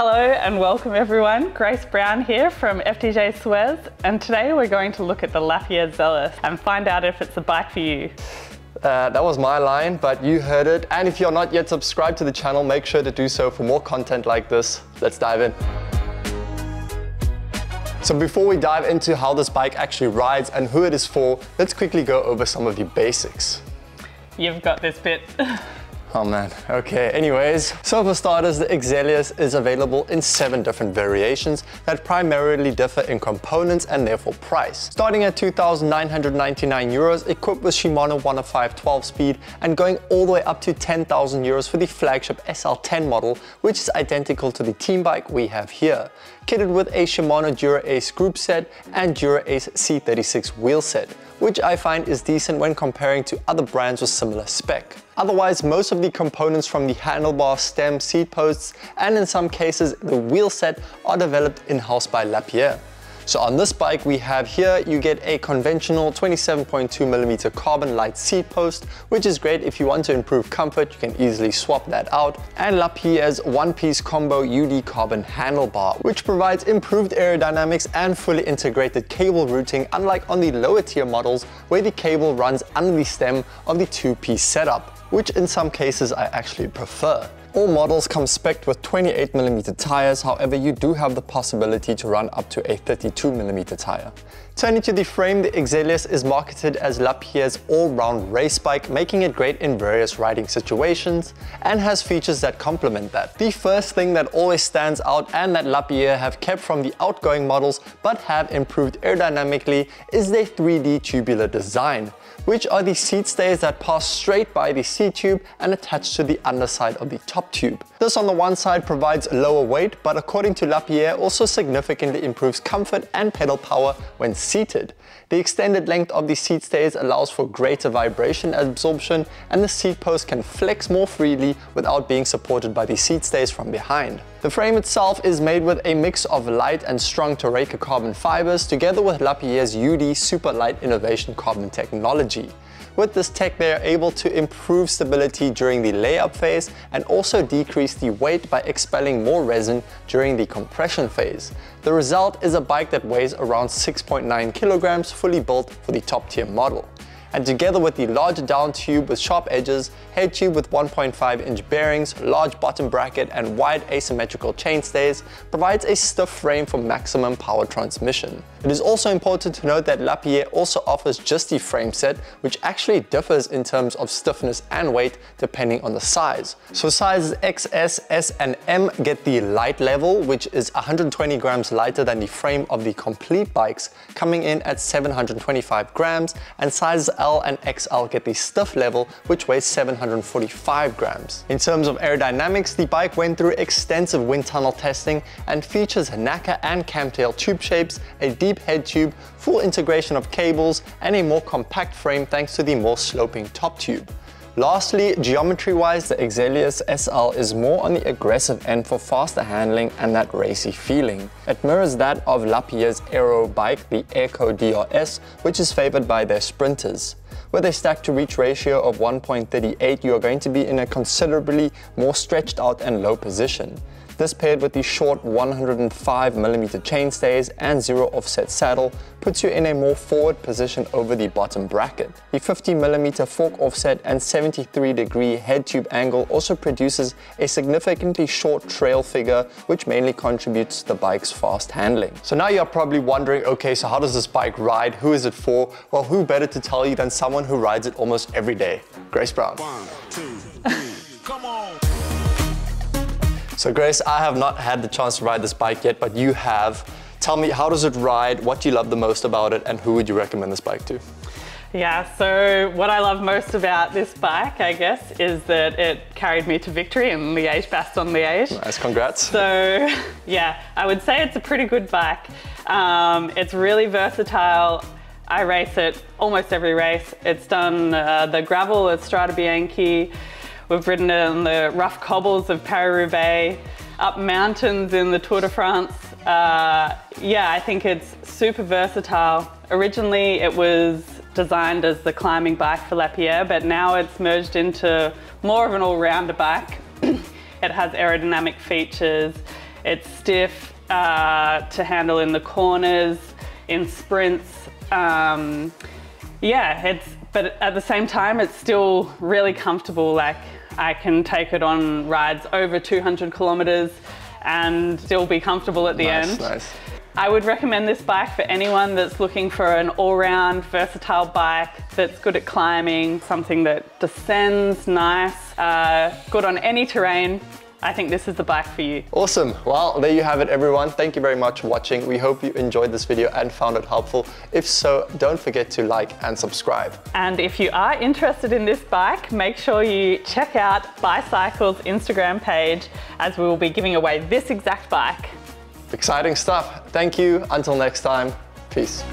Hello and welcome everyone. Grace Brown here from FDJ-Suez, and today we're going to look at the Lapierre Xelius and find out if it's a bike for you. That was my line, but you heard it. And if you're not yet subscribed to the channel, make sure to do so for more content like this. Let's dive in. So before we dive into how this bike actually rides and who it is for, let's quickly go over some of the basics. You've got this bit. Oh man, okay, anyways. So for starters, the Xelius is available in 7 different variations that primarily differ in components and therefore price. Starting at €2,999, equipped with Shimano 105 12-speed, and going all the way up to €10,000 for the flagship SL10 model, which is identical to the team bike we have here. Kitted with a Shimano Dura-Ace group set and Dura-Ace C36 wheel set, which I find is decent when comparing to other brands with similar spec. Otherwise, most of the components from the handlebar, stem, seat posts, and in some cases the wheel set are developed in-house by Lapierre. So on this bike we have here, you get a conventional 27.2mm carbon light seat post, which is great if you want to improve comfort. You can easily swap that out. And Lapierre's one-piece combo UD carbon handlebar, which provides improved aerodynamics and fully integrated cable routing, unlike on the lower tier models where the cable runs under the stem of the 2-piece setup, which in some cases I actually prefer. All models come spec'd with 28mm tires, however you do have the possibility to run up to a 32mm tire. Turning to the frame, the Xelius is marketed as Lapierre's all-round race bike, making it great in various riding situations and has features that complement that. The first thing that always stands out and that Lapierre have kept from the outgoing models but have improved aerodynamically is their 3D tubular design, which are the seat stays that pass straight by the seat tube and attach to the underside of the top tube. This on the one side provides lower weight, but according to Lapierre also significantly improves comfort and pedal power when seated. The extended length of the seat stays allows for greater vibration absorption, and the seat post can flex more freely without being supported by the seat stays from behind. The frame itself is made with a mix of light and strong Torreca carbon fibers together with Lapierre's UD Super Light Innovation carbon technology. With this tech, they are able to improve stability during the layup phase and also decrease the weight by expelling more resin during the compression phase. The result is a bike that weighs around 6.9 kilograms, fully built for the top tier model. And together with the larger down tube with sharp edges, head tube with 1.5-inch bearings, large bottom bracket and wide asymmetrical chainstays, provides a stiff frame for maximum power transmission. It is also important to note that Lapierre also offers just the frame set, which actually differs in terms of stiffness and weight depending on the size. So sizes XS, S and M get the light level, which is 120 grams lighter than the frame of the complete bikes, coming in at 725 grams, and sizes L and XL get the stiff level, which weighs 745 grams. In terms of aerodynamics, the bike went through extensive wind tunnel testing and features NACA and camtail tube shapes, a deep head tube, full integration of cables, and a more compact frame thanks to the more sloping top tube. Lastly, geometry-wise, the Xelius SL is more on the aggressive end for faster handling and that racy feeling. It mirrors that of Lapierre's aero bike, the Airco DRS, which is favored by their sprinters. With a stack-to-reach ratio of 1.38, you are going to be in a considerably more stretched out and low position. This paired with the short 105mm chainstays and zero offset saddle puts you in a more forward position over the bottom bracket. The 50mm fork offset and 73-degree head tube angle also produces a significantly short trail figure, which mainly contributes to the bike's fast handling. So now you're probably wondering, okay, so how does this bike ride? Who is it for? Well, who better to tell you than someone who rides it almost every day? Grace Brown. 1, 2, 3, come on! So Grace, I have not had the chance to ride this bike yet, but you have. Tell me, how does it ride? What do you love the most about it? And who would you recommend this bike to? Yeah, so what I love most about this bike, I guess, is that it carried me to victory in Liège-Bastogne-Liège. Nice, congrats. So yeah, I would say it's a pretty good bike. It's really versatile. I race it almost every race. It's done the gravel at Strade Bianche. We've ridden it on the rough cobbles of Paris-Roubaix, up mountains in the Tour de France. Yeah, I think it's super versatile. Originally, it was designed as the climbing bike for Lapierre, but now it's merged into more of an all-rounder bike. It has aerodynamic features. It's stiff to handle in the corners, in sprints. But at the same time, it's still really comfortable. Like, I can take it on rides over 200 kilometers and still be comfortable at the end. Nice. I would recommend this bike for anyone that's looking for an all-round versatile bike that's good at climbing, something that descends nice, good on any terrain. I think this is the bike for you. Awesome. Well, there you have it, everyone. Thank you very much for watching. We hope you enjoyed this video and found it helpful. If so, don't forget to like and subscribe. And if you are interested in this bike, make sure you check out Bicycle's Instagram page, as we will be giving away this exact bike. Exciting stuff. Thank you. Until next time, peace.